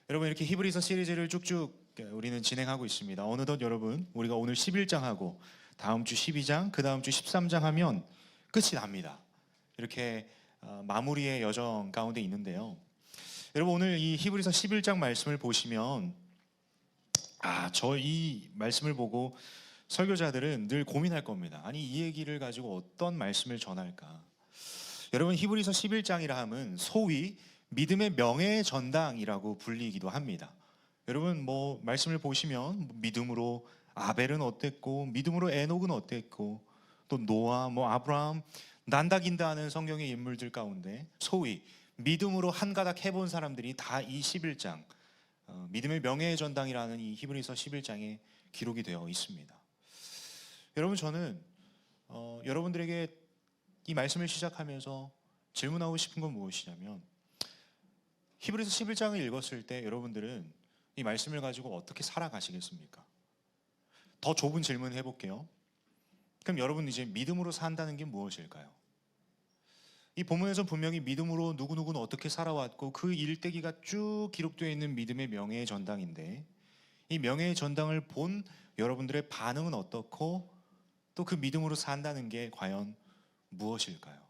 여러분, 이렇게 히브리서 시리즈를 쭉쭉 우리는 진행하고 있습니다. 어느덧 여러분, 우리가 오늘 11장하고 다음 주 12장, 그 다음 주 13장 하면 끝이 납니다. 이렇게 마무리의 여정 가운데 있는데요. 여러분, 오늘 이 히브리서 11장 말씀을 보시면 저 이 말씀을 보고 설교자들은 늘 고민할 겁니다. 아니, 이 얘기를 가지고 어떤 말씀을 전할까? 여러분, 히브리서 11장이라 함은 소위 믿음의 명예의 전당이라고 불리기도 합니다. 여러분, 말씀을 보시면 믿음으로 아벨은 어땠고, 믿음으로 에녹은 어땠고, 또 노아, 아브라함, 난다긴다 하는 성경의 인물들 가운데 소위 믿음으로 한가닥 해본 사람들이 다 이 11장, 믿음의 명예의 전당이라는 이 히브리서 11장에 기록이 되어 있습니다. 여러분, 저는 여러분들에게 이 말씀을 시작하면서 질문하고 싶은 건 무엇이냐면, 히브리서 11장을 읽었을 때 여러분들은 이 말씀을 가지고 어떻게 살아가시겠습니까? 더 좁은 질문 해볼게요. 그럼 여러분, 이제 믿음으로 산다는 게 무엇일까요? 이 본문에서 분명히 믿음으로 누구누구는 어떻게 살아왔고 그 일대기가 쭉 기록되어 있는 믿음의 명예의 전당인데, 이 명예의 전당을 본 여러분들의 반응은 어떻고, 또 그 믿음으로 산다는 게 과연 무엇일까요?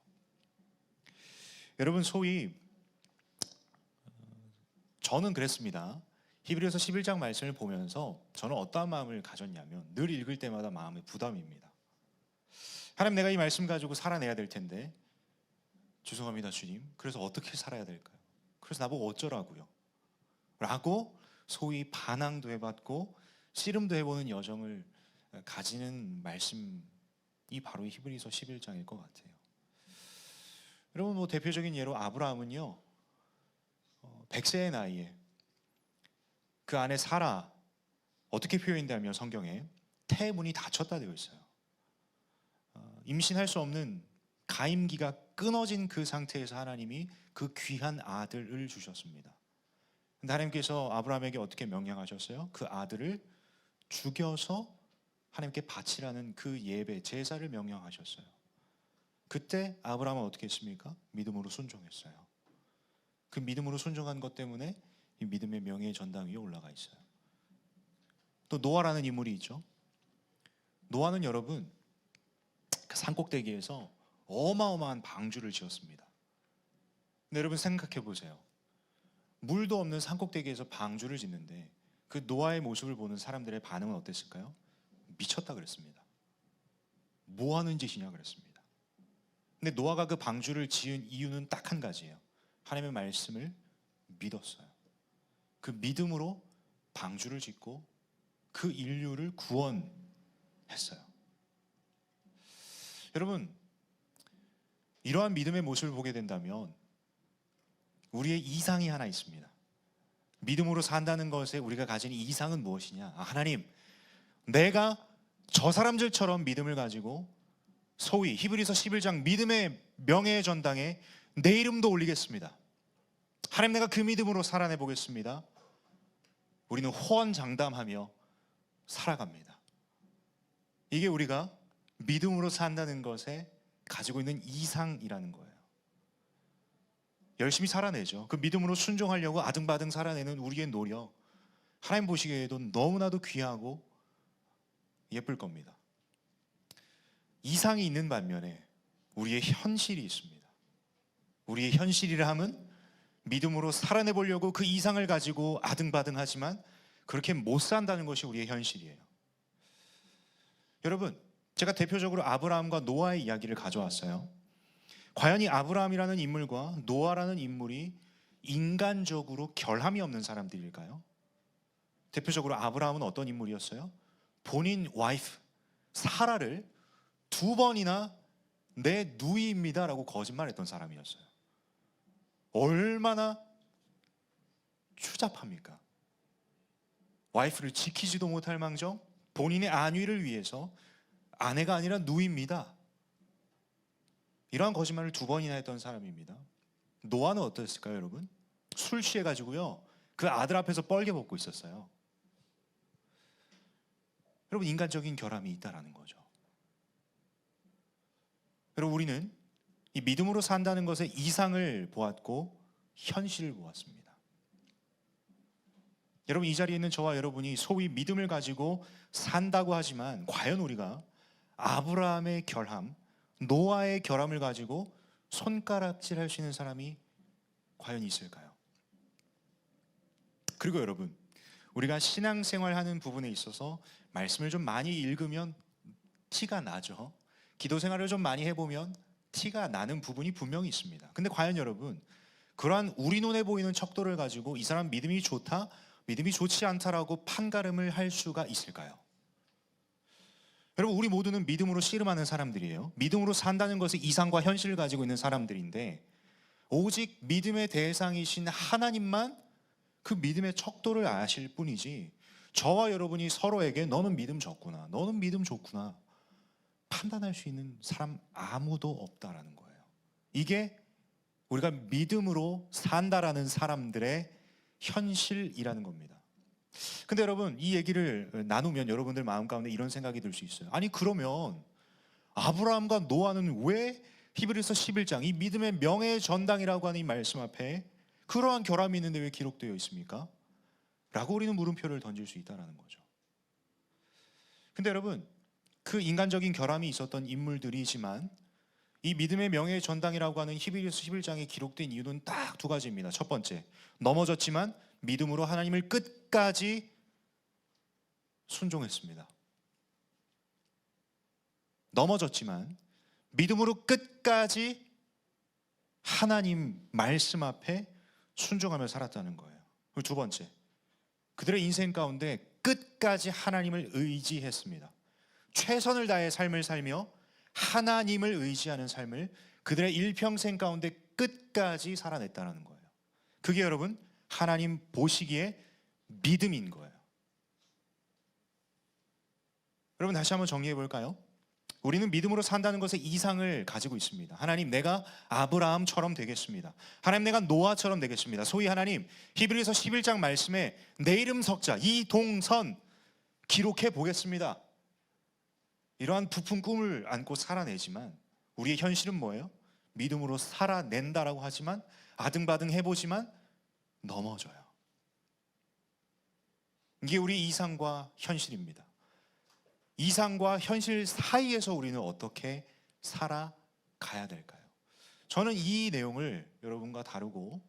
여러분, 소위 저는 그랬습니다. 히브리서 11장 말씀을 보면서 저는 어떠한 마음을 가졌냐면, 늘 읽을 때마다 마음의 부담입니다. 하나님, 내가 이 말씀 가지고 살아내야 될 텐데, 죄송합니다 주님, 그래서 어떻게 살아야 될까요? 그래서 나보고 어쩌라고요? 라고 소위 반항도 해봤고 씨름도 해보는 여정을 가지는 말씀이 바로 히브리서 11장일 것 같아요. 여러분, 대표적인 예로 아브라함은요, 100세의 나이에 그 아내 사라, 어떻게 표현되냐면 성경에 태문이 닫혔다 되어 있어요. 임신할 수 없는 가임기가 끊어진 그 상태에서 하나님이 그 귀한 아들을 주셨습니다. 근데 하나님께서 아브라함에게 어떻게 명령하셨어요? 그 아들을 죽여서 하나님께 바치라는 그 예배, 제사를 명령하셨어요. 그때 아브라함은 어떻게 했습니까? 믿음으로 순종했어요. 그 믿음으로 순종한 것 때문에 이 믿음의 명예의 전당 위에 올라가 있어요. 또 노아라는 인물이 있죠. 노아는 여러분, 그 산꼭대기에서 어마어마한 방주를 지었습니다. 근데 여러분, 생각해 보세요. 물도 없는 산꼭대기에서 방주를 짓는데 그 노아의 모습을 보는 사람들의 반응은 어땠을까요? 미쳤다 그랬습니다. 뭐 하는 짓이냐 그랬습니다. 근데 노아가 그 방주를 지은 이유는 딱 한 가지예요. 하나님의 말씀을 믿었어요. 그 믿음으로 방주를 짓고 그 인류를 구원했어요. 여러분, 이러한 믿음의 모습을 보게 된다면 우리의 이상이 하나 있습니다. 믿음으로 산다는 것에 우리가 가진 이상은 무엇이냐? 하나님, 내가 저 사람들처럼 믿음을 가지고 소위 히브리서 11장 믿음의 명예의 전당에 내 이름도 올리겠습니다. 하나님, 내가 그 믿음으로 살아내 보겠습니다. 우리는 호언장담하며 살아갑니다. 이게 우리가 믿음으로 산다는 것에 가지고 있는 이상이라는 거예요. 열심히 살아내죠. 그 믿음으로 순종하려고 아등바등 살아내는 우리의 노력, 하나님 보시기에도 너무나도 귀하고 예쁠 겁니다. 이상이 있는 반면에 우리의 현실이 있습니다. 우리의 현실이라 함은 믿음으로 살아내 보려고 그 이상을 가지고 아등바등 하지만 그렇게 못 산다는 것이 우리의 현실이에요. 여러분, 제가 대표적으로 아브라함과 노아의 이야기를 가져왔어요. 과연 이 아브라함이라는 인물과 노아라는 인물이 인간적으로 결함이 없는 사람들일까요? 대표적으로 아브라함은 어떤 인물이었어요? 본인 와이프 사라를 2번이나 내 누이입니다 라고 거짓말했던 사람이었어요. 얼마나 추잡합니까? 와이프를 지키지도 못할 망정 본인의 안위를 위해서 아내가 아니라 누이입니다, 이러한 거짓말을 2번이나 했던 사람입니다. 노아는 어땠을까요, 여러분? 술 취해가지고요, 그 아들 앞에서 뻘개 벗고 있었어요. 여러분, 인간적인 결함이 있다라는 거죠. 여러분, 우리는 이 믿음으로 산다는 것의 이상을 보았고 현실을 보았습니다. 여러분, 이 자리에 있는 저와 여러분이 소위 믿음을 가지고 산다고 하지만 과연 우리가 아브라함의 결함, 노아의 결함을 가지고 손가락질 할 수 있는 사람이 과연 있을까요? 그리고 여러분, 우리가 신앙생활하는 부분에 있어서 말씀을 좀 많이 읽으면 티가 나죠. 기도 생활을 좀 많이 해보면 티가 나는 부분이 분명히 있습니다. 근데 과연 여러분, 그러한 우리 눈에 보이는 척도를 가지고 이 사람 믿음이 좋다, 믿음이 좋지 않다라고 판가름을 할 수가 있을까요? 여러분, 우리 모두는 믿음으로 씨름하는 사람들이에요. 믿음으로 산다는 것의 이상과 현실을 가지고 있는 사람들인데, 오직 믿음의 대상이신 하나님만 그 믿음의 척도를 아실 뿐이지, 저와 여러분이 서로에게 너는 믿음 좋구나, 너는 믿음 좋구나 판단할 수 있는 사람 아무도 없다라는 거예요. 이게 우리가 믿음으로 산다라는 사람들의 현실이라는 겁니다. 근데 여러분, 이 얘기를 나누면 여러분들 마음 가운데 이런 생각이 들 수 있어요. 아니, 그러면 아브라함과 노아는 왜 히브리서 11장 이 믿음의 명예의 전당이라고 하는 이 말씀 앞에 그러한 결함이 있는데 왜 기록되어 있습니까? 라고 우리는 물음표를 던질 수 있다는 거죠. 근데 여러분, 그 인간적인 결함이 있었던 인물들이지만 이 믿음의 명예의 전당이라고 하는 히브리서 11장에 기록된 이유는 딱 두 가지입니다. 첫 번째, 넘어졌지만 믿음으로 하나님을 끝까지 순종했습니다. 넘어졌지만 믿음으로 끝까지 하나님 말씀 앞에 순종하며 살았다는 거예요. 그리고 두 번째, 그들의 인생 가운데 끝까지 하나님을 의지했습니다. 최선을 다해 삶을 살며 하나님을 의지하는 삶을 그들의 일평생 가운데 끝까지 살아냈다는 거예요. 그게 여러분, 하나님 보시기에 믿음인 거예요. 여러분, 다시 한번 정리해 볼까요? 우리는 믿음으로 산다는 것의 이상을 가지고 있습니다. 하나님, 내가 아브라함처럼 되겠습니다. 하나님, 내가 노아처럼 되겠습니다. 소위 하나님, 히브리서 11장 말씀에 내 이름 석자 이동선 기록해 보겠습니다. 이러한 부푼 꿈을 안고 살아내지만 우리의 현실은 뭐예요? 믿음으로 살아낸다라고 하지만 아등바등 해보지만 넘어져요. 이게 우리 이상과 현실입니다. 이상과 현실 사이에서 우리는 어떻게 살아가야 될까요? 저는 이 내용을 여러분과 다루고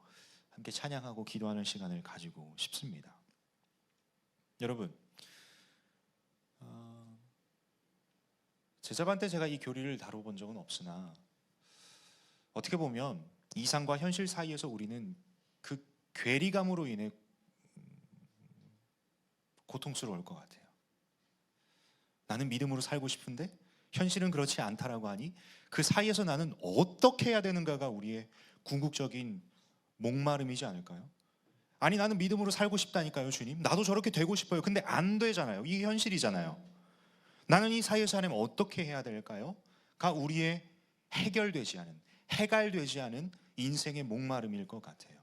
함께 찬양하고 기도하는 시간을 가지고 싶습니다. 여러분, 제자반 때 제가 이 교리를 다뤄본 적은 없으나 어떻게 보면 이상과 현실 사이에서 우리는 그 괴리감으로 인해 고통스러울 것 같아요. 나는 믿음으로 살고 싶은데 현실은 그렇지 않다라고 하니 그 사이에서 나는 어떻게 해야 되는가가 우리의 궁극적인 목마름이지 않을까요? 아니, 나는 믿음으로 살고 싶다니까요, 주님. 나도 저렇게 되고 싶어요. 근데 안 되잖아요. 이게 현실이잖아요. 나는 이 사이에서 하나님 어떻게 해야 될까요? 가 우리의 해갈되지 않은 인생의 목마름일 것 같아요.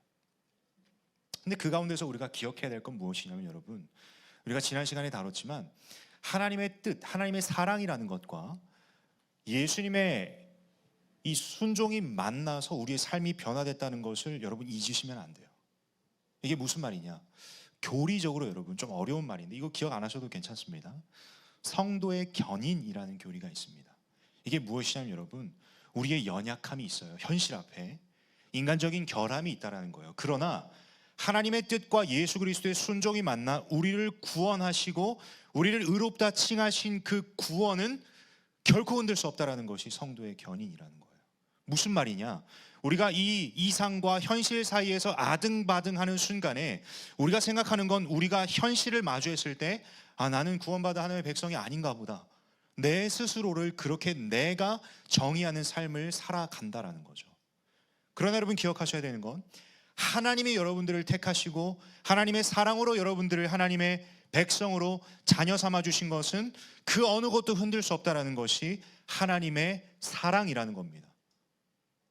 근데 그 가운데서 우리가 기억해야 될 건 무엇이냐면, 여러분, 우리가 지난 시간에 다뤘지만 하나님의 뜻, 하나님의 사랑이라는 것과 예수님의 이 순종이 만나서 우리의 삶이 변화됐다는 것을 여러분 잊으시면 안 돼요. 이게 무슨 말이냐? 교리적으로 여러분 좀 어려운 말인데 이거 기억 안 하셔도 괜찮습니다. 성도의 견인이라는 교리가 있습니다. 이게 무엇이냐면 여러분, 우리의 연약함이 있어요. 현실 앞에 인간적인 결함이 있다는 거예요. 그러나 하나님의 뜻과 예수 그리스도의 순종이 만나 우리를 구원하시고 우리를 의롭다 칭하신 그 구원은 결코 흔들 수 없다는 것이 성도의 견인이라는 거예요. 무슨 말이냐? 우리가 이 이상과 현실 사이에서 아등바등하는 순간에 우리가 생각하는 건, 우리가 현실을 마주했을 때 나는 구원받은 하나님의 백성이 아닌가 보다, 내 스스로를 그렇게 내가 정의하는 삶을 살아간다라는 거죠. 그러나 여러분, 기억하셔야 되는 건 하나님이 여러분들을 택하시고 하나님의 사랑으로 여러분들을 하나님의 백성으로 자녀 삼아 주신 것은 그 어느 것도 흔들 수 없다라는 것이 하나님의 사랑이라는 겁니다.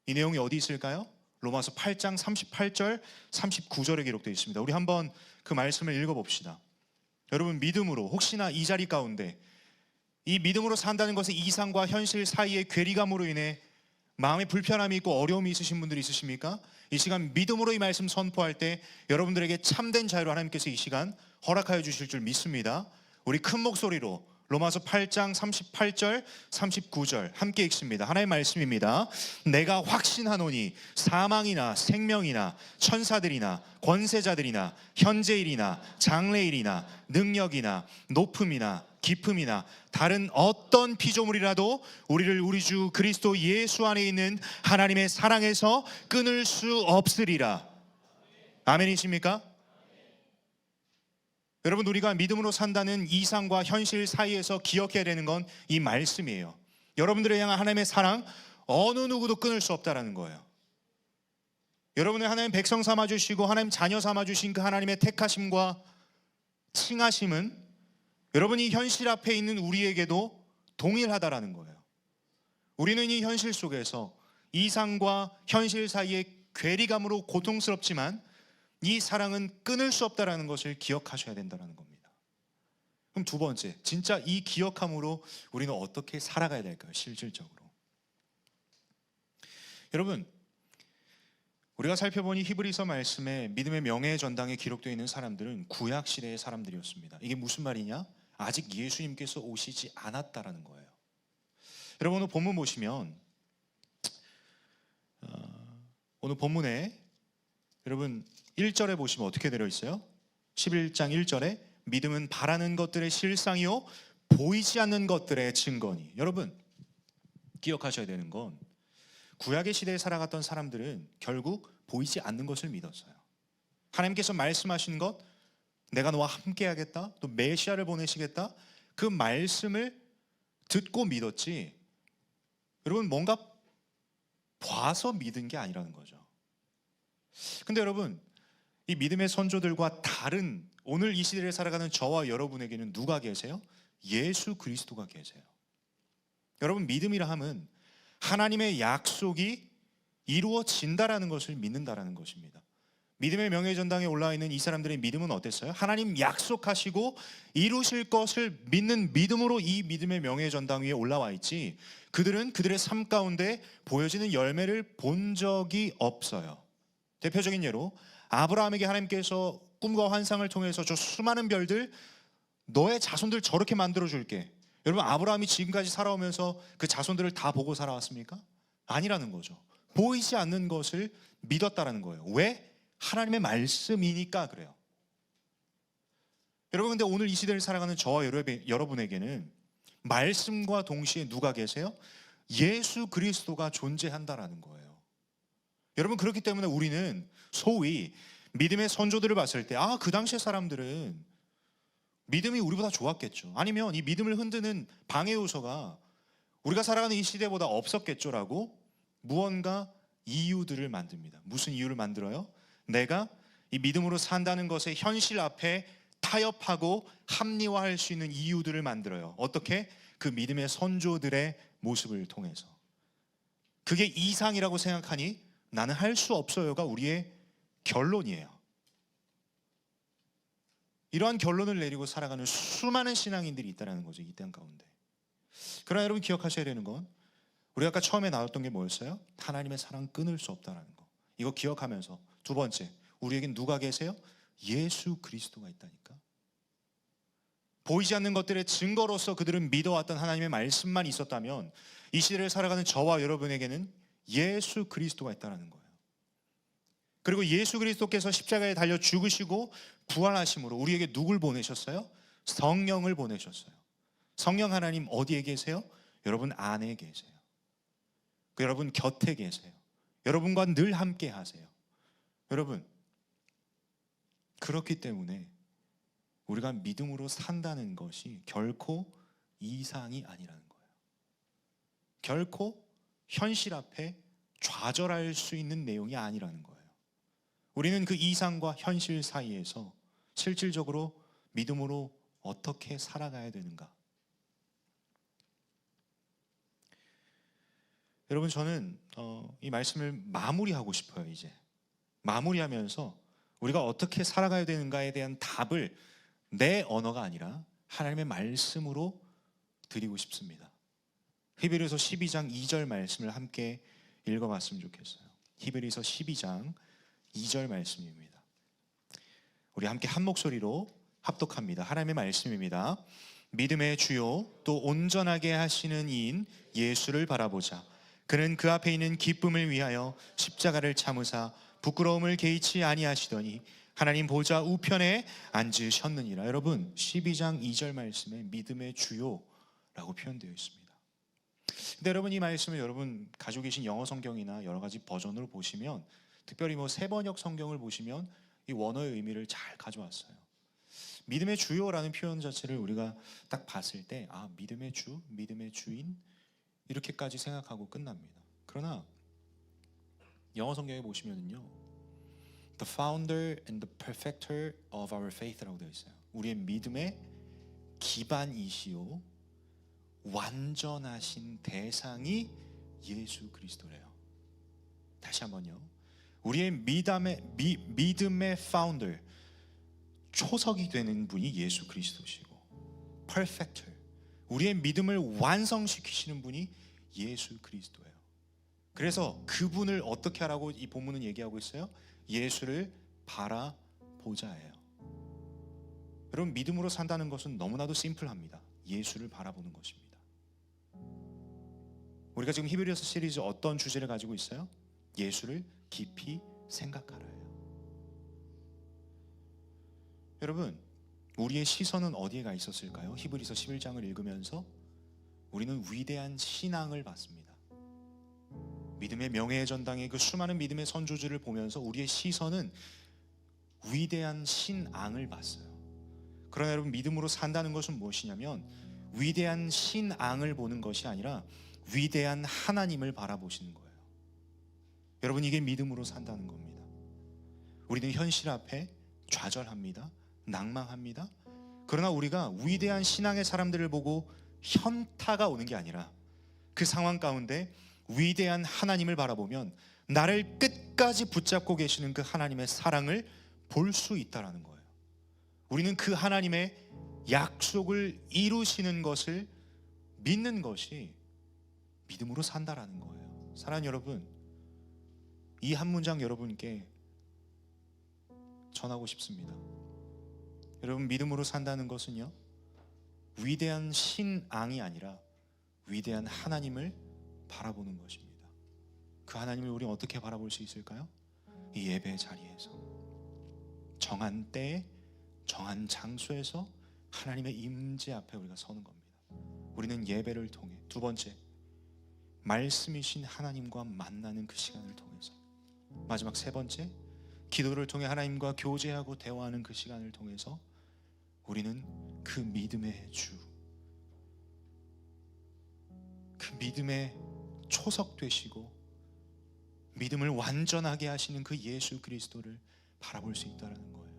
이 내용이 어디 있을까요? 로마서 8장 38절 39절에 기록되어 있습니다. 우리 한번 그 말씀을 읽어봅시다. 여러분, 믿음으로, 혹시나 이 자리 가운데 이 믿음으로 산다는 것은 이상과 현실 사이의 괴리감으로 인해 마음에 불편함이 있고 어려움이 있으신 분들이 있으십니까? 이 시간 믿음으로 이 말씀 선포할 때 여러분들에게 참된 자유를 하나님께서 이 시간 허락하여 주실 줄 믿습니다. 우리 큰 목소리로 로마서 8장 38절 39절 함께 읽습니다. 하나님의 말씀입니다. 내가 확신하노니 사망이나 생명이나 천사들이나 권세자들이나 현재일이나 장래일이나 능력이나 높음이나 깊음이나 다른 어떤 피조물이라도 우리를 우리 주 그리스도 예수 안에 있는 하나님의 사랑에서 끊을 수 없으리라. 아멘이십니까? 여러분, 우리가 믿음으로 산다는 이상과 현실 사이에서 기억해야 되는 건 이 말씀이에요. 여러분들을 향한 하나님의 사랑, 어느 누구도 끊을 수 없다는 거예요. 여러분을 하나님 백성 삼아주시고 하나님 자녀 삼아주신 그 하나님의 택하심과 칭하심은 여러분이 현실 앞에 있는 우리에게도 동일하다라는 거예요. 우리는 이 현실 속에서 이상과 현실 사이의 괴리감으로 고통스럽지만 이 사랑은 끊을 수 없다는 것을 기억하셔야 된다는 겁니다. 그럼 두 번째, 진짜 이 기억함으로 우리는 어떻게 살아가야 될까요? 실질적으로. 여러분, 우리가 살펴보니 히브리서 말씀에 믿음의 명예의 전당에 기록되어 있는 사람들은 구약 시대의 사람들이었습니다. 이게 무슨 말이냐? 아직 예수님께서 오시지 않았다라는 거예요. 여러분, 오늘 본문 보시면 오늘 본문에 여러분 1절에 보시면 어떻게 되어 있어요? 11장 1절에 믿음은 바라는 것들의 실상이요 보이지 않는 것들의 증거니. 여러분, 기억하셔야 되는 건 구약의 시대에 살아갔던 사람들은 결국 보이지 않는 것을 믿었어요. 하나님께서 말씀하신 것, 내가 너와 함께 하겠다, 또 메시아를 보내시겠다, 그 말씀을 듣고 믿었지, 여러분 뭔가 봐서 믿은 게 아니라는 거죠. 근데 여러분, 이 믿음의 선조들과 다른 오늘 이 시대를 살아가는 저와 여러분에게는 누가 계세요? 예수 그리스도가 계세요. 여러분, 믿음이라 함은 하나님의 약속이 이루어진다라는 것을 믿는다라는 것입니다. 믿음의 명예전당에 올라와 있는 이 사람들의 믿음은 어땠어요? 하나님 약속하시고 이루실 것을 믿는 믿음으로 이 믿음의 명예전당 위에 올라와 있지, 그들은 그들의 삶 가운데 보여지는 열매를 본 적이 없어요. 대표적인 예로 아브라함에게 하나님께서 꿈과 환상을 통해서 저 수많은 별들, 너의 자손들 저렇게 만들어 줄게. 여러분, 아브라함이 지금까지 살아오면서 그 자손들을 다 보고 살아왔습니까? 아니라는 거죠. 보이지 않는 것을 믿었다라는 거예요. 왜? 하나님의 말씀이니까 그래요. 여러분, 근데 오늘 이 시대를 살아가는 저와 여러분에게는 말씀과 동시에 누가 계세요? 예수 그리스도가 존재한다라는 거예요. 여러분, 그렇기 때문에 우리는 소위 믿음의 선조들을 봤을 때, 그 당시의 사람들은 믿음이 우리보다 좋았겠죠. 아니면 이 믿음을 흔드는 방해 요소가 우리가 살아가는 이 시대보다 없었겠죠라고 무언가 이유들을 만듭니다. 무슨 이유를 만들어요? 내가 이 믿음으로 산다는 것의 현실 앞에 타협하고 합리화할 수 있는 이유들을 만들어요. 어떻게? 그 믿음의 선조들의 모습을 통해서. 그게 이상이라고 생각하니 나는 할 수 없어요가 우리의 결론이에요. 이러한 결론을 내리고 살아가는 수많은 신앙인들이 있다는 거죠, 이 땅 가운데. 그러나 여러분, 기억하셔야 되는 건 우리가 아까 처음에 나왔던 게 뭐였어요? 하나님의 사랑 끊을 수 없다는 거. 이거 기억하면서 두 번째, 우리에겐 누가 계세요? 예수 그리스도가 있다니까. 보이지 않는 것들의 증거로서 그들은 믿어왔던 하나님의 말씀만 있었다면 이 시대를 살아가는 저와 여러분에게는 예수 그리스도가 있다는 거예요. 그리고 예수 그리스도께서 십자가에 달려 죽으시고 부활하심으로 우리에게 누굴 보내셨어요? 성령을 보내셨어요. 성령 하나님 어디에 계세요? 여러분 안에 계세요. 여러분 곁에 계세요. 여러분과 늘 함께 하세요. 여러분, 그렇기 때문에 우리가 믿음으로 산다는 것이 결코 이상이 아니라는 거예요. 결코 현실 앞에 좌절할 수 있는 내용이 아니라는 거예요. 우리는 그 이상과 현실 사이에서 실질적으로 믿음으로 어떻게 살아가야 되는가? 여러분, 저는 이 말씀을 마무리하고 싶어요. 이제 마무리하면서 우리가 어떻게 살아가야 되는가에 대한 답을 내 언어가 아니라 하나님의 말씀으로 드리고 싶습니다. 히브리서 12장 2절 말씀을 함께 읽어봤으면 좋겠어요. 히브리서 12장 2절 말씀입니다. 우리 함께 한 목소리로 합독합니다. 하나님의 말씀입니다. 믿음의 주요 또 온전하게 하시는 이인 예수를 바라보자. 그는 그 앞에 있는 기쁨을 위하여 십자가를 참으사 부끄러움을 개의치 아니하시더니 하나님 보좌 우편에 앉으셨느니라. 여러분 12장 2절 말씀에 믿음의 주요라고 표현되어 있습니다. 근데 여러분 이 말씀을 여러분 가지고 계신 영어 성경이나 여러 가지 버전으로 보시면, 특별히 세번역 성경을 보시면 이 원어의 의미를 잘 가져왔어요. 믿음의 주요라는 표현 자체를 우리가 딱 봤을 때 믿음의 주, 믿음의 주인 이렇게까지 생각하고 끝납니다. 그러나 영어 성경에 보시면요, The founder and the perfecter of our faith라고 되어 있어요. 우리의 믿음의 기반이시요 완전하신 대상이 예수 그리스도래요. 다시 한번요. 우리의 믿음의 founder, 초석이 되는 분이 예수 그리스도시고, perfecter, 우리의 믿음을 완성시키시는 분이 예수 그리스도예요. 그래서 그분을 어떻게 하라고 이 본문은 얘기하고 있어요? 예수를 바라보자예요. 여러분 믿음으로 산다는 것은 너무나도 심플합니다. 예수를 바라보는 것입니다. 우리가 지금 히브리서 시리즈 어떤 주제를 가지고 있어요? 예수를 깊이 생각하라예요. 여러분 우리의 시선은 어디에 가 있었을까요? 히브리서 11장을 읽으면서 우리는 위대한 신앙을 봤습니다. 믿음의 명예의 전당의 그 수많은 믿음의 선조들을 보면서 우리의 시선은 위대한 신앙을 봤어요. 그러나 여러분 믿음으로 산다는 것은 무엇이냐면 위대한 신앙을 보는 것이 아니라 위대한 하나님을 바라보시는 거예요. 여러분 이게 믿음으로 산다는 겁니다. 우리는 현실 앞에 좌절합니다. 낭망합니다. 그러나 우리가 위대한 신앙의 사람들을 보고 현타가 오는 게 아니라 그 상황 가운데 위대한 하나님을 바라보면 나를 끝까지 붙잡고 계시는 그 하나님의 사랑을 볼 수 있다라는 거예요. 우리는 그 하나님의 약속을 이루시는 것을 믿는 것이 믿음으로 산다라는 거예요. 사랑하는 여러분, 이 한 문장 여러분께 전하고 싶습니다. 여러분 믿음으로 산다는 것은요, 위대한 신앙이 아니라 위대한 하나님을 바라보는 것입니다. 그 하나님을 우리는 어떻게 바라볼 수 있을까요? 이 예배 자리에서 정한 때에 정한 장소에서 하나님의 임재 앞에 우리가 서는 겁니다. 우리는 예배를 통해, 두 번째 말씀이신 하나님과 만나는 그 시간을 통해서, 마지막 세 번째 기도를 통해 하나님과 교제하고 대화하는 그 시간을 통해서 우리는 그 믿음의 주, 그 믿음의 초석 되시고 믿음을 완전하게 하시는 그 예수 그리스도를 바라볼 수 있다는 거예요.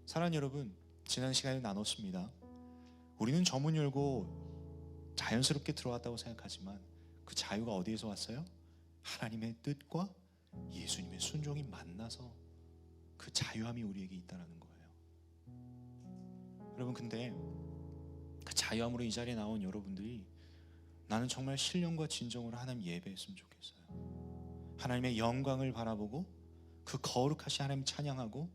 사랑하는 여러분, 지난 시간에 나눴습니다. 우리는 저문 열고 자연스럽게 들어왔다고 생각하지만 그 자유가 어디에서 왔어요? 하나님의 뜻과 예수님의 순종이 만나서 그 자유함이 우리에게 있다는 거예요. 여러분 근데 그 자유함으로 이 자리에 나온 여러분들이 나는 정말 신령과 진정으로 하나님 예배했으면 좋겠어요. 하나님의 영광을 바라보고 그 거룩하신 하나님 찬양하고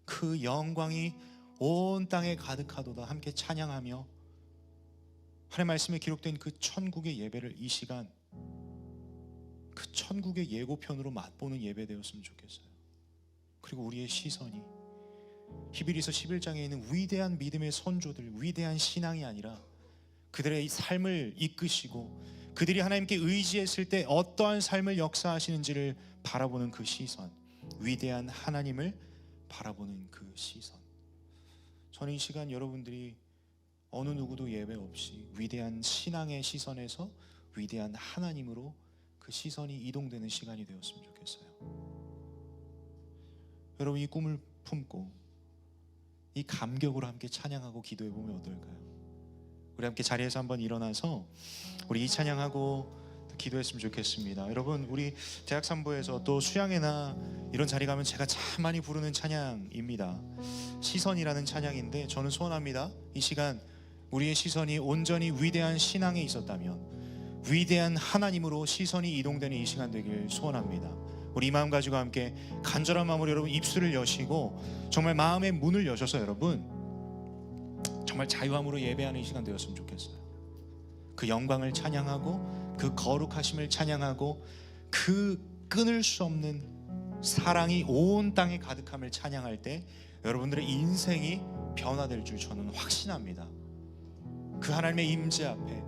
그 영광이 온 땅에 가득하도다 함께 찬양하며 하나님 말씀에 기록된 그 천국의 예배를 이 시간 그 천국의 예고편으로 맛보는 예배 되었으면 좋겠어요. 그리고 우리의 시선이 히브리서 11장에 있는 위대한 믿음의 선조들, 위대한 신앙이 아니라 그들의 삶을 이끄시고 그들이 하나님께 의지했을 때 어떠한 삶을 역사하시는지를 바라보는 그 시선, 위대한 하나님을 바라보는 그 시선. 저는 이 시간 여러분들이 어느 누구도 예외 없이 위대한 신앙의 시선에서 위대한 하나님으로 그 시선이 이동되는 시간이 되었으면 좋겠어요. 여러분 이 꿈을 품고 이 감격으로 함께 찬양하고 기도해 보면 어떨까요? 우리 함께 자리에서 한번 일어나서 우리 이 찬양하고 기도했으면 좋겠습니다. 여러분 우리 대학 3부에서 또 수양회나 이런 자리 가면 제가 참 많이 부르는 찬양입니다. 시선이라는 찬양인데 저는 소원합니다. 이 시간 우리의 시선이 온전히 위대한 신앙에 있었다면, 위대한 하나님으로 시선이 이동되는 이 시간 되길 소원합니다. 우리 이 마음 가지고 함께 간절한 마음으로 여러분 입술을 여시고 정말 마음의 문을 여셔서 여러분 정말 자유함으로 예배하는 이 시간 되었으면 좋겠어요. 그 영광을 찬양하고 그 거룩하심을 찬양하고 그 끊을 수 없는 사랑이 온 땅에 가득함을 찬양할 때 여러분들의 인생이 변화될 줄 저는 확신합니다. 그 하나님의 임재 앞에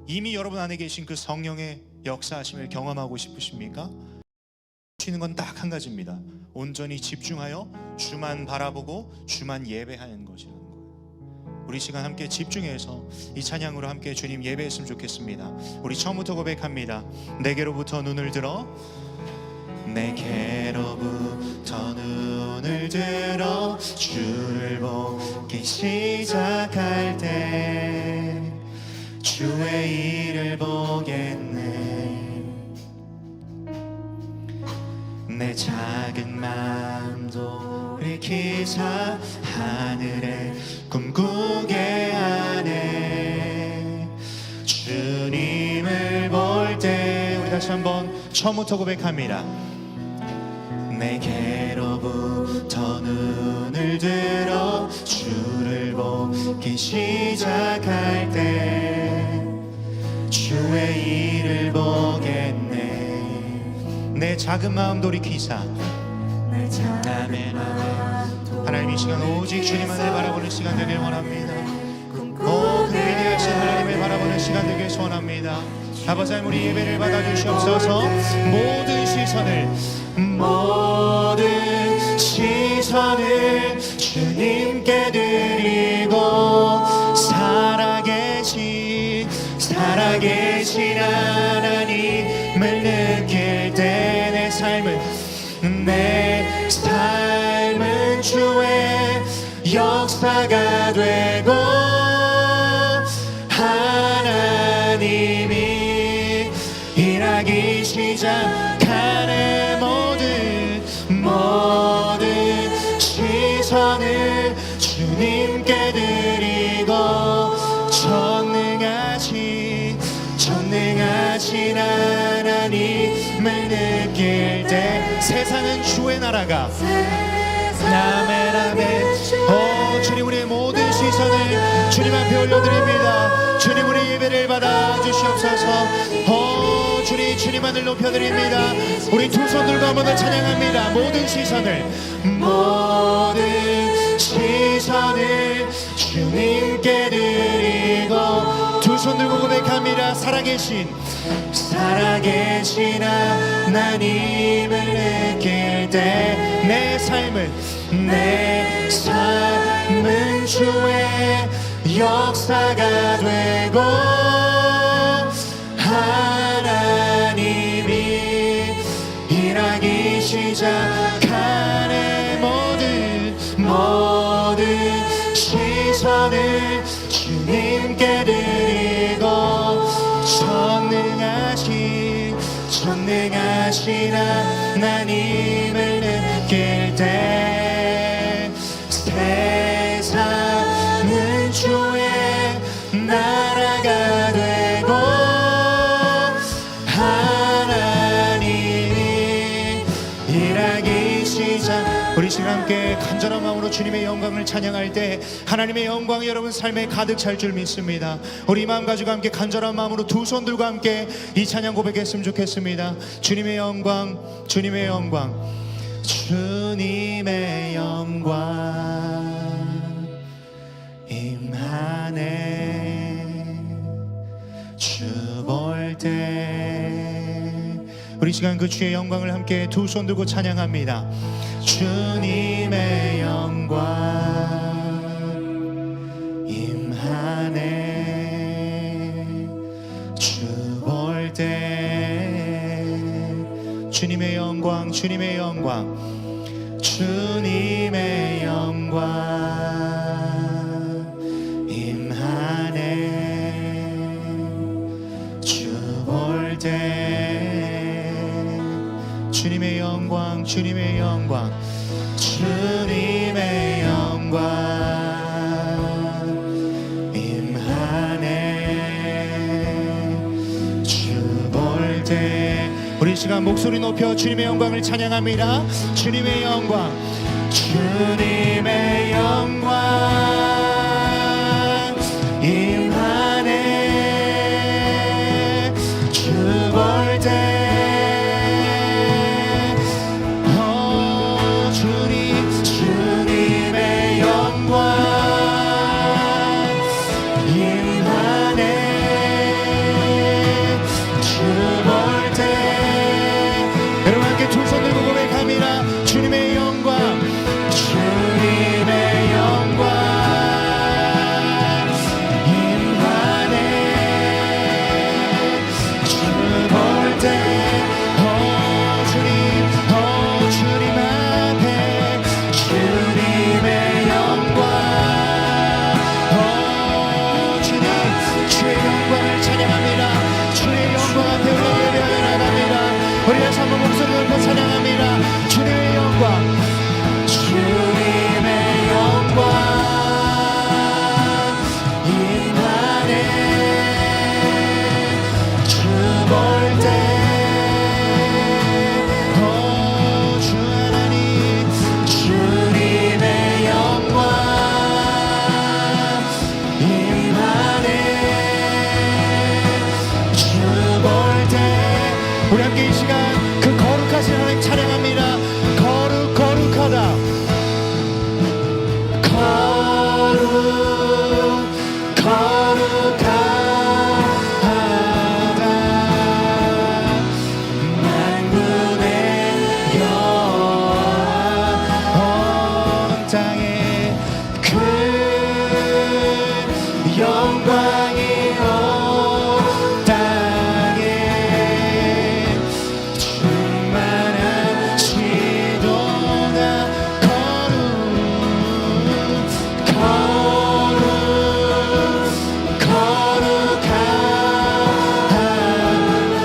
이미 여러분 안에 계신 그 성령의 역사하심을 경험하고 싶으십니까? 쉬는 건 딱 한 가지입니다. 온전히 집중하여 주만 바라보고 주만 예배하는 것이라는 거예요. 우리 시간 함께 집중해서 이 찬양으로 함께 주님 예배했으면 좋겠습니다. 우리 처음부터 고백합니다. 내게로부터 눈을 들어 내게로부터 눈을 들어 주를 보기 시작할 때 주의 일을 보겠네. 내 작은 마음도 일으키사 하늘에 꿈꾸게 하네. 주님을 볼 때 우리 다시 한번 처음부터 고백합니다. 내게로부터 눈을 들어 주를 보기 시작할 때 주의 일을 보겠네. 내 작은 마음 돌이키사 아멘. 하나님 이 시간 오직 주님만을 바라보는 시간 되길 원합니다. 그 위대하신 하나님을 바라보는 시간 되길 소원합니다. 아버지 하나님 우리 예배를 받아주시옵소서. 모든 시선을 주님께 드리고 살아계신 하나님을 느낄 때 내 삶은 주의 역사가 되고 하나님이 일하기 시작하네. 모든 시선을 주님께 드리고 전능하신 하나님을 느낄 때 세상은 주의 나라가 아멘. 주님 우리의 모든 시선을 주님 앞에 올려드립니다. 주님 우리 예배를 받아 주시옵소서. 주님만을 높여드립니다. 우리 두 손 들고 한번 더 찬양합니다. 모든 시선을 주님께 드리고 두 손 들고 고백합니다. 살아계신 하나님을 느낄 때 내 삶은 주의 역사가 되고 하나님이 일하기 시작하네. 모든 시선을 주님께 드리고 전능하신 하나님을 느낄 때 세상은 주의 나라가 되고 하나님이 일하기 시작. 우리 지금 함께 간절한 마음으로 주님의 영광을 찬양할 때 하나님의 영광이 여러분 삶에 가득 찰 줄 믿습니다. 우리 마음 가지고 함께 간절한 마음으로 두 손 들고 함께 이 찬양 고백했으면 좋겠습니다. 주님의 영광, 주님의 영광, 주님의 영광 임하네. 주 볼 때 우리 시간 그 주의 영광을 함께 두 손 들고 찬양합니다. 주님의 영광 임하네. 주 볼 때 주님의 영광, 주님의 영광, 주님의 영광 임하네. 주 볼 때 주님의 영광, 주님의 영광, 주님의 영광 임하네. 주 시간 목소리 높여 주님의 영광을 찬양합니다. 주님의 영광, 주님의 영광 임하네. 주 볼 때 주님의 영광 주님의 영광, 주님의 영광 임하네. 주 볼 때 주님, 주님 앞에 주님의 영광, 주님, 주의 영광을 찬양합니다. 주의 영광 앞에 우리 예배하여 나갑니다. 우리 다시 한번 목소리 높여 찬양합니다. 주님의 영광, 주님의 영광 임하네. 주 볼 때 주 하나님, 주님의 영광 임하네. 주 볼 때 우리 함께 이 시간 그 거룩하신 하나님 찬양합니다. 거룩하다, 거룩하다, 만군의 여호와 온 땅에 그 영광이 온 땅에 충만하시도다.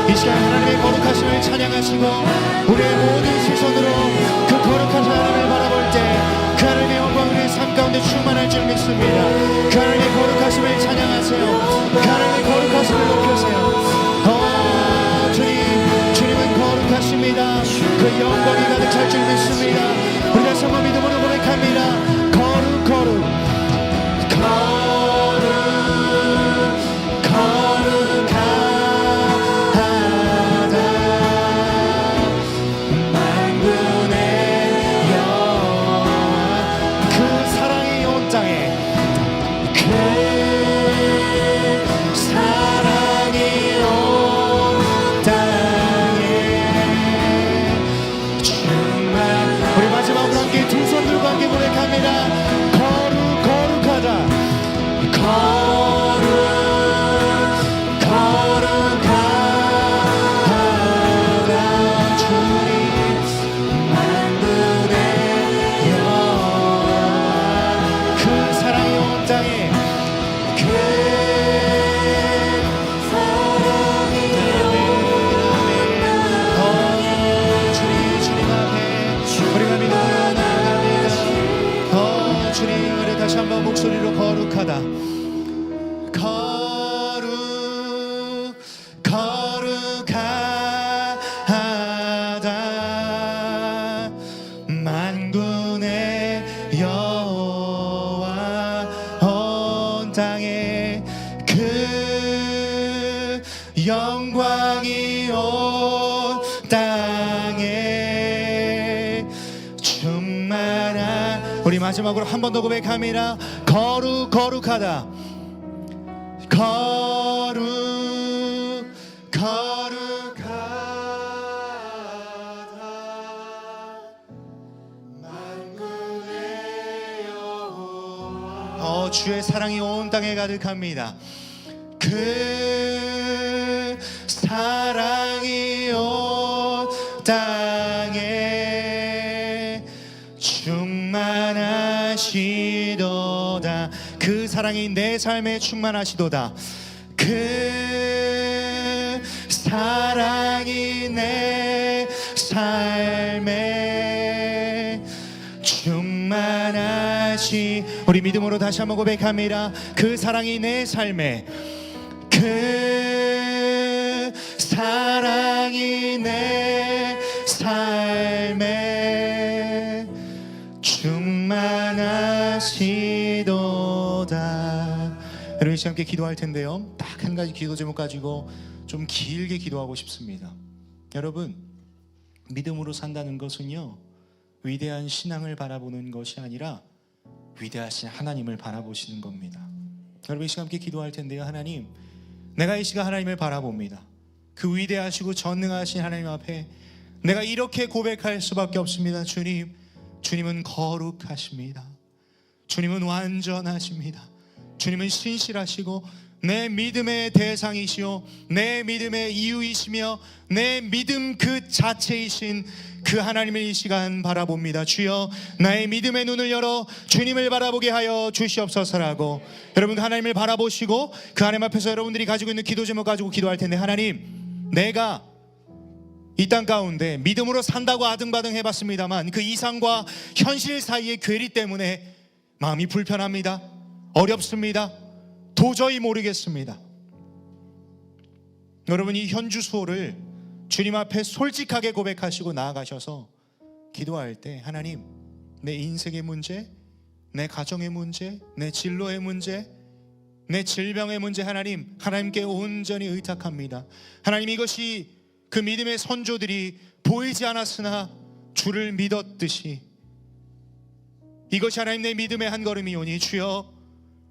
이 시간 하나님의 거룩하심을 찬양하시고 우리의 모든 시선으로 그 거룩하신 하나님을 바라볼 때 그 하나님의 영광이 우리의 삶 가운데 충만할 줄 믿습니다. 그 하나님의 거룩하심을 찬양하세요. 그 하나님의 거룩하심을 높여세요. 주님은 거룩하십니다. 그 영광이 가득할 줄 믿습니다. 우리 다시 한번 믿음으로 고백합니다. 거룩하다, 만군의 여호와 그 사랑이 온 땅에, 그 사랑이 온 땅에 충만. 우리 마지막으로 함께 두 손 들고 함께 고백합니다. 거룩하다, 거룩하다 주님, 만군의 여호와 그 사랑이 온 땅에, 그 사랑이 온 땅에 주님 앞에 우리가 믿음으로 나아갑니다. 주님, 우리 다시 한번 목소리로 거룩하다, 거룩하다, 만군의 여호와 온 땅에 그 영광이 온 땅에 충만한. 우리 마지막으로 한 번 더 고백합니다. 거룩하다, 거룩하다, 만군의 여호와 주의 사랑이 온 땅에 가득합니다. 그 사랑이 온 땅에 충만하시도다. 그 사랑이 내 삶에 충만하시도다. 그 사랑이 내 삶에 충만하시. 우리 믿음으로 다시 한번 고백합니다. 그 사랑이 내 삶에, 그 사랑 사랑이 내 삶에 충만하시도다. 여러분 이 시간 함께 기도할 텐데요, 딱 한 가지 기도 제목 가지고 좀 길게 기도하고 싶습니다. 여러분, 믿음으로 산다는 것은요, 위대한 신앙을 바라보는 것이 아니라 위대하신 하나님을 바라보시는 겁니다. 여러분 이 시간 함께 기도할 텐데요, 하나님, 내가 이 시간 하나님을 바라봅니다. 그 위대하시고 전능하신 하나님 앞에 내가 이렇게 고백할 수밖에 없습니다. 주님, 주님은 거룩하십니다. 주님은 완전하십니다. 주님은 신실하시고 내 믿음의 대상이시오, 내 믿음의 이유이시며 내 믿음 그 자체이신 그 하나님을 이 시간 바라봅니다. 주여, 나의 믿음의 눈을 열어 주님을 바라보게 하여 주시옵소서라고, 여러분 그 하나님을 바라보시고 그 하나님 앞에서 여러분들이 가지고 있는 기도 제목 가지고 기도할 텐데, 하나님, 내가 이 땅 가운데 믿음으로 산다고 아등바등 해봤습니다만 그 이상과 현실 사이의 괴리 때문에 마음이 불편합니다. 어렵습니다. 도저히 모르겠습니다. 여러분, 이 현주 수호를 주님 앞에 솔직하게 고백하시고 나아가셔서 기도할 때, 하나님, 내 인생의 문제, 내 가정의 문제, 내 진로의 문제, 내 질병의 문제, 하나님, 하나님께 온전히 의탁합니다. 하나님, 이것이 그 믿음의 선조들이 보이지 않았으나 주를 믿었듯이 이것이 하나님 내 믿음의 한 걸음이오니 주여,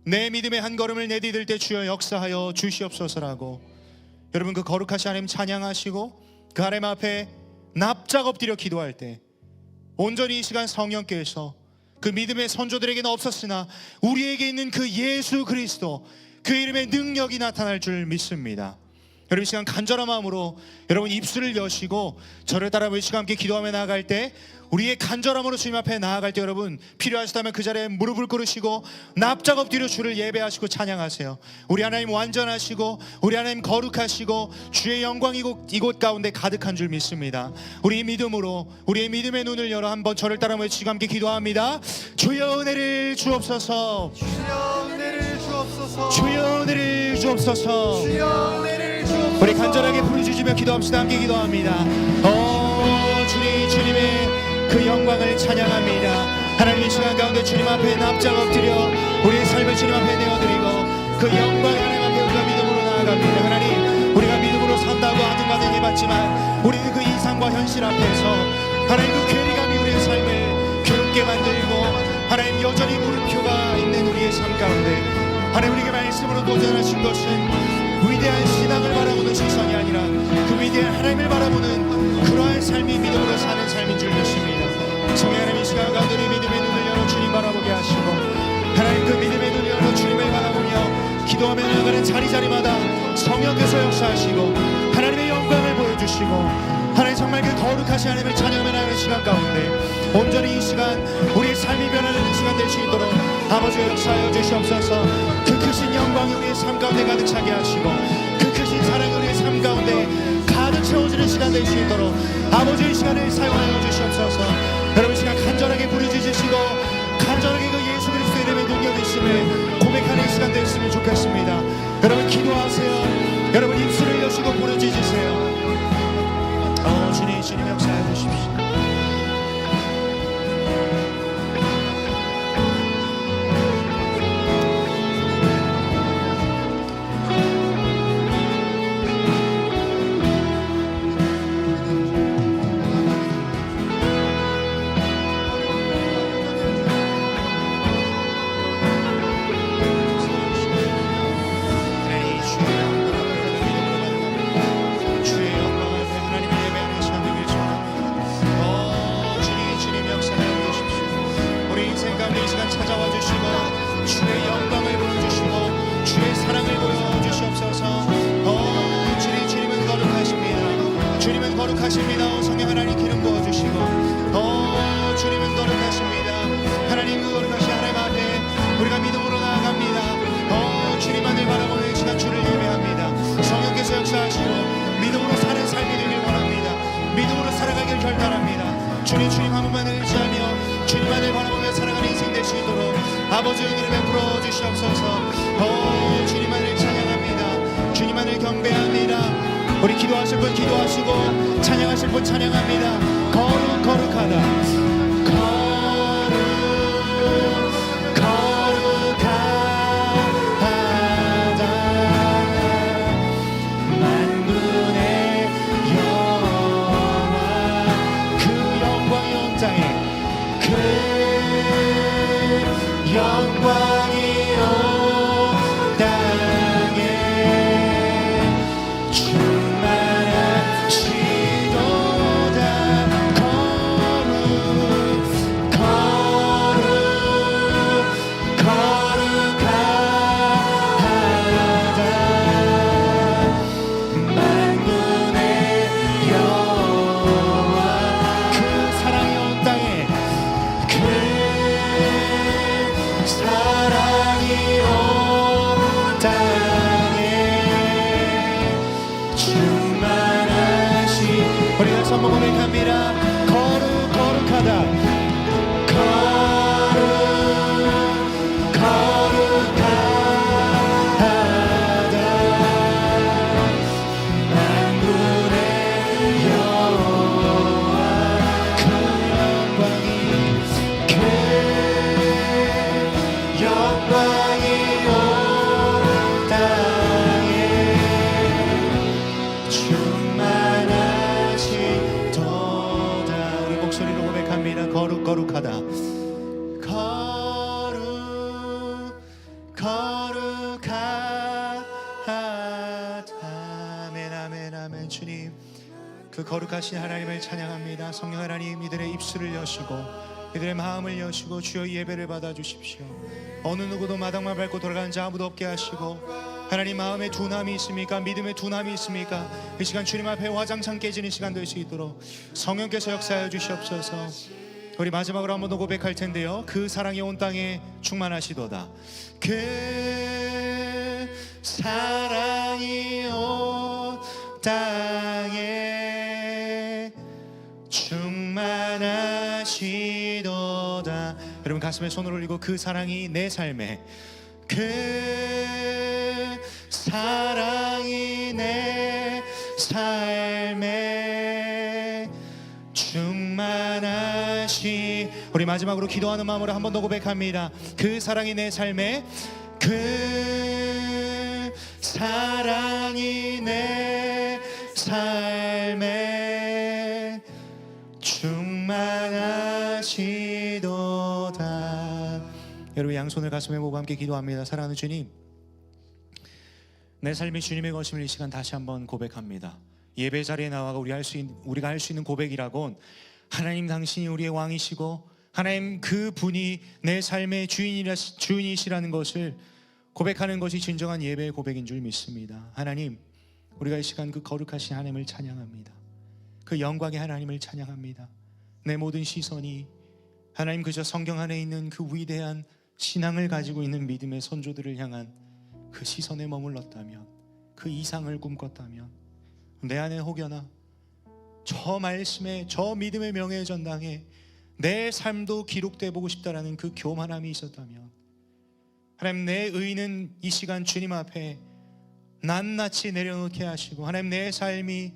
내 믿음의 한 걸음을 내디딜 때 주여 역사하여 주시옵소서라고, 여러분 그 거룩하신 하나님 찬양하시고 그 하나님 앞에 납작 엎드려 기도할 때 온전히 이 시간 성령께서 그 믿음의 선조들에게는 없었으나 우리에게 있는 그 예수 그리스도, 그 이름의 능력이 나타날 줄 믿습니다. 여러분 이 시간 간절한 마음으로 여러분 입술을 여시고 저를 따라 이 시간 함께 기도하며 나아갈 때, 우리의 간절함으로 주님 앞에 나아갈 때 여러분 필요하시다면 그 자리에 무릎을 꿇으시고 납작 엎드려 주를 예배하시고 찬양하세요. 우리 하나님 완전하시고 우리 하나님 거룩하시고 주의 영광이 이곳 가운데 가득한 줄 믿습니다. 우리 믿음으로 우리의 믿음의 눈을 열어 한번 저를 따라 지금 함께 기도합니다. 주여 은혜를 주옵소서, 주여 은혜를 주옵소서, 주여 은혜를 주옵소서. 주여 은혜를 주옵소서. 우리 간절하게 부르짖으며 기도합시다. 함께 기도합니다. 주님의 그 영광을 찬양합니다. 하나님 이 시간 가운데 주님 앞에 납작 엎드려 우리의 삶을 주님 앞에 내어드리고 그 영광의 하나님 앞에 우리가 믿음으로 나아갑니다. 하나님, 우리가 믿음으로 산다고 아등바등 해봤지만 우리는 그 이상과 현실 앞에서 하나님 그 괴리감이 우리의 삶을 괴롭게 만들고 하나님 여전히 물음표가 있는 우리의 삶 가운데 하나님 우리에게 말씀으로 도전하신 것은 위대한 신앙을 바라보는 시선이 아니라 그 위대한 하나님을 바라보는 그러한 삶이 믿음으로 사는 삶인 줄 믿습니다. 성령 하나님 이 시간 가운데 우리 믿음의 눈을 열어 주님 바라보게 하시고 하나님 그 믿음의 눈을 열어 주님을 바라보며 기도하며 나가는 자리자리마다 성령께서 역사하시고 하나님의 영광을 보여주시고 하나님 정말 그 거룩하신 하나님을 찬양하며 나가는 시간 가운데 온전히 이 시간 우리의 삶이 변화되는 시간 될 수 있도록 아버지의 역사하여 주시옵소서. 그 크신 영광이 우리의 삶 가운데 가득 차게 하시고 그 크신 사랑이 우리의 삶 가운데 가득 채워지는 시간 될 수 있도록 아버지의 시간을 사용하여 주시옵소서. 여러분 시간 간절하게 부르짖으시고 간절하게 그 예수 그리스도의 이름의 능력이 있음을 고백하는 시간 됐으면 좋겠습니다. 여러분 기도하세요. 여러분 입술을 여시고 부르짖으세요. 주님 역사해 주십시오. 거룩하십니다. 성령 하나님 기름 부어주시고 주님은 거룩하십니다. 하나님 그 거룩하신 하나님 앞에 우리가 믿음으로 나아갑니다. 주님만을 바라보는 시간 주를 예배합니다. 성령께서 역사하시고 믿음으로 사는 삶이 되길 원합니다. 믿음으로 살아가길 결단합니다. 주님 한 분만을 의지하며 주님만을 바라보며 살아가는 인생 될 수 있도록 아버지의 은혜를 베풀어 주시옵소서. 주님만을 찬양합니다. 주님만을 경배합니다. 우리 기도하실 분 기도하시고 찬양하실 분 찬양합니다. 거룩하다. 거룩하다. 만군의 여호와 그 영광이 온 땅에 그 영광이 온 땅에 충만하시도다. 거룩하다. 만군의 여호와 그 사랑이 온 땅에 그 사랑이 온 땅에 충만하시. 우리 다시 한번 고백합니다. 거룩하다. 거룩하다. 만군의 여호와 그 영광이 온 땅에 충만하시도다. 우리 목소리로 고백합니다. 거룩하다. 거룩하다. 아멘. 주님, 그 거룩하신 하나님을 찬양합니다. 성령 하나님, 이들의 입술을 여시고 이들의 마음을 여시고 주여 이 예배를 받아주십시오. 어느 누구도 마당만 밟고 돌아가는 자 아무도 없게 하시고, 하나님 마음에 둔함이 있습니까? 믿음에 둔함이 있습니까? 이 시간 주님 앞에 화장창 깨지는 시간 될 수 있도록 성령께서 역사하여 주시옵소서. 우리 마지막으로 한 번 더 고백할 텐데요. 그 사랑이 온 땅에 충만하시도다. 그 사랑이 온 땅에 충만하시도다. 여러분 가슴에 손을 올리고 그 사랑이 내 삶에, 그 사랑이 내 삶에 충만하시. 우리 마지막으로 기도하는 마음으로 한 번 더 고백합니다. 그 사랑이 내 삶에, 그 사랑이 내 삶에 충만하시도다. 여러분 양손을 가슴에 모고 함께 기도합니다. 사랑하는 주님, 내 삶이 주님의 것임을 이 시간 다시 한번 고백합니다. 예배 자리에 나와 우리가 할 수 있는 고백이라곤 하나님 당신이 우리의 왕이시고 하나님 그 분이 내 삶의 주인이시라는 것을 고백하는 것이 진정한 예배의 고백인 줄 믿습니다. 하나님, 우리가 이 시간 그 거룩하신 하나님을 찬양합니다. 그 영광의 하나님을 찬양합니다. 내 모든 시선이 하나님 그저 성경 안에 있는 그 위대한 신앙을 가지고 있는 믿음의 선조들을 향한 그 시선에 머물렀다면, 그 이상을 꿈꿨다면, 내 안에 혹여나 저 말씀에, 저 믿음의 명예의 전당에 내 삶도 기록되어 보고 싶다라는 그 교만함이 있었다면, 하나님 내 의는 이 시간 주님 앞에 낱낱이 내려놓게 하시고, 하나님 내 삶이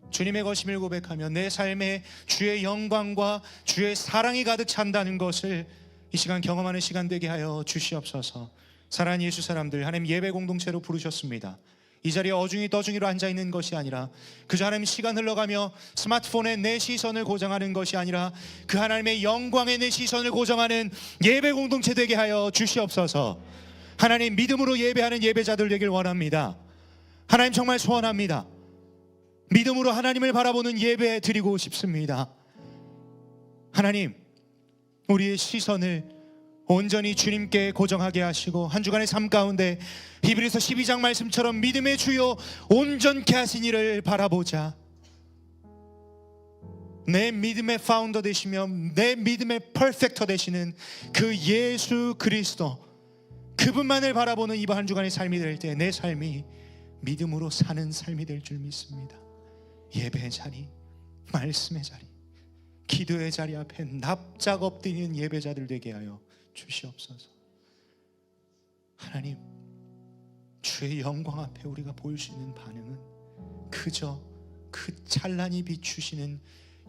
주님의 것임을 고백하며 내 삶에 주의 영광과 주의 사랑이 가득 찬다는 것을 이 시간 경험하는 시간 되게 하여 주시옵소서. 사랑하는 예수 사람들, 하나님 예배 공동체로 부르셨습니다. 이 자리에 어중이 떠중이로 앉아있는 것이 아니라 그저 하나님 시간 흘러가며 스마트폰에 내 시선을 고정하는 것이 아니라 그 하나님의 영광에 내 시선을 고정하는 예배 공동체 되게 하여 주시옵소서. 하나님 믿음으로 예배하는 예배자들 되길 원합니다. 하나님 정말 소원합니다. 믿음으로 하나님을 바라보는 예배 드리고 싶습니다. 하나님, 우리의 시선을 온전히 주님께 고정하게 하시고 한 주간의 삶 가운데 히브리서 12장 말씀처럼 믿음의 주요 온전케 하신 이를 바라보자. 내 믿음의 파운더 되시며 내 믿음의 퍼펙터 되시는 그 예수 그리스도, 그분만을 바라보는 이번 한 주간의 삶이 될 때 내 삶이 믿음으로 사는 삶이 될 줄 믿습니다. 예배의 자리, 말씀의 자리, 기도의 자리 앞에 납작 엎드리는 예배자들 되게 하여 주시옵소서. 하나님, 주의 영광 앞에 우리가 보일 수 있는 반응은 그저 그 찬란히 비추시는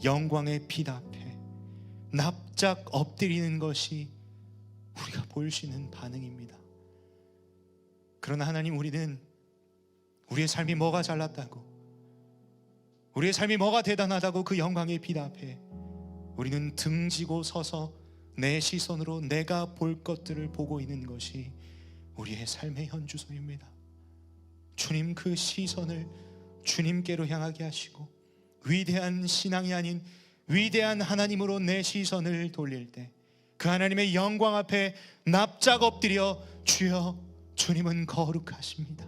영광의 빛 앞에 납작 엎드리는 것이 우리가 볼 수 있는 반응입니다. 그러나 하나님, 우리는 우리의 삶이 뭐가 잘났다고, 우리의 삶이 뭐가 대단하다고 그 영광의 빛 앞에 우리는 등지고 서서 내 시선으로 내가 볼 것들을 보고 있는 것이 우리의 삶의 현주소입니다. 주님, 그 시선을 주님께로 향하게 하시고 위대한 신앙이 아닌 위대한 하나님으로 내 시선을 돌릴 때 그 하나님의 영광 앞에 납작 엎드려 주여, 주님은 거룩하십니다.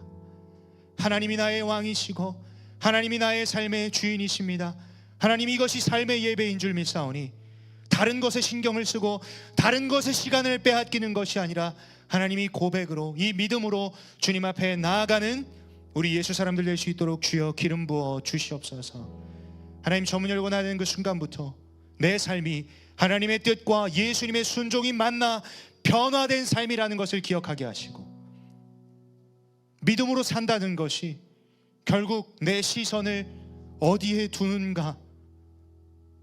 하나님이 나의 왕이시고 하나님이 나의 삶의 주인이십니다. 하나님, 이것이 삶의 예배인 줄 믿사오니 다른 것에 신경을 쓰고 다른 것에 시간을 빼앗기는 것이 아니라 하나님이 고백으로, 이 믿음으로 주님 앞에 나아가는 우리 예수 사람들 될 수 있도록 주여 기름 부어 주시옵소서. 하나님, 저 문 열고 나가는 그 순간부터 내 삶이 하나님의 뜻과 예수님의 순종이 만나 변화된 삶이라는 것을 기억하게 하시고, 믿음으로 산다는 것이 결국 내 시선을 어디에 두는가,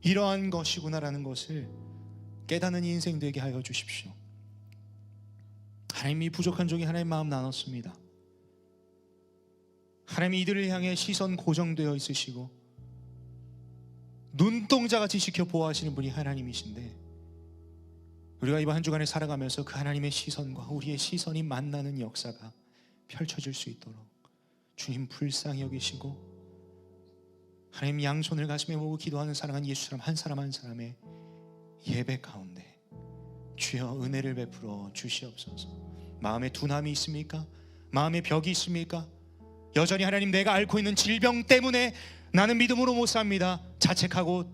이러한 것이구나라는 것을 깨닫는 인생 되게 하여 주십시오. 하나님이 부족한 종이 하나님 마음 나눴습니다. 하나님이 이들을 향해 시선 고정되어 있으시고 눈동자같이 지켜 보호하시는 분이 하나님이신데, 우리가 이번 한 주간에 살아가면서 그 하나님의 시선과 우리의 시선이 만나는 역사가 펼쳐질 수 있도록 주님 불쌍히 여기시고, 하나님 양손을 가슴에 모으고 기도하는 사랑하는 예수 사람 한 사람 한 사람의 예배 가운데 주여 은혜를 베풀어 주시옵소서. 마음에 둔함이 있습니까? 마음에 벽이 있습니까? 여전히 하나님, 내가 앓고 있는 질병 때문에 나는 믿음으로 못 삽니다, 자책하고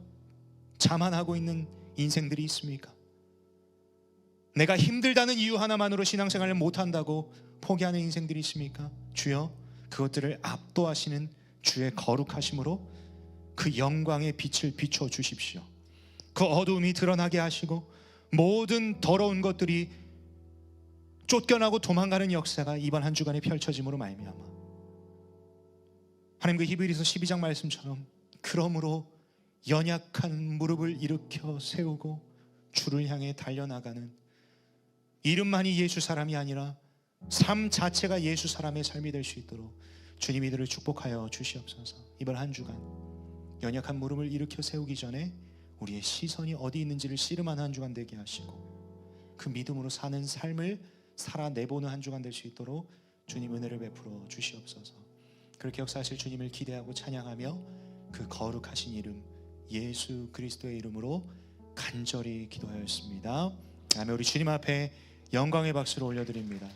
자만하고 있는 인생들이 있습니까? 내가 힘들다는 이유 하나만으로 신앙생활을 못한다고 포기하는 인생들이 있습니까? 주여, 그것들을 압도하시는 주의 거룩하심으로 그 영광의 빛을 비춰 주십시오. 그 어두움이 드러나게 하시고 모든 더러운 것들이 쫓겨나고 도망가는 역사가 이번 한 주간에 펼쳐짐으로 말미암아 하나님, 그 히브리서 12장 말씀처럼 그러므로 연약한 무릎을 일으켜 세우고 주를 향해 달려나가는, 이름만이 예수 사람이 아니라 삶 자체가 예수 사람의 삶이 될 수 있도록 주님 이들을 축복하여 주시옵소서. 이번 한 주간 연약한 무릎을 일으켜 세우기 전에 우리의 시선이 어디 있는지를 씨름하는 한 주간 되게 하시고 그 믿음으로 사는 삶을 살아내보는 한 주간 될 수 있도록 주님 은혜를 베풀어 주시옵소서. 그렇게 역사하실 주님을 기대하고 찬양하며 그 거룩하신 이름 예수 그리스도의 이름으로 간절히 기도하였습니다. 아멘. 우리 주님 앞에 영광의 박수를 올려드립니다.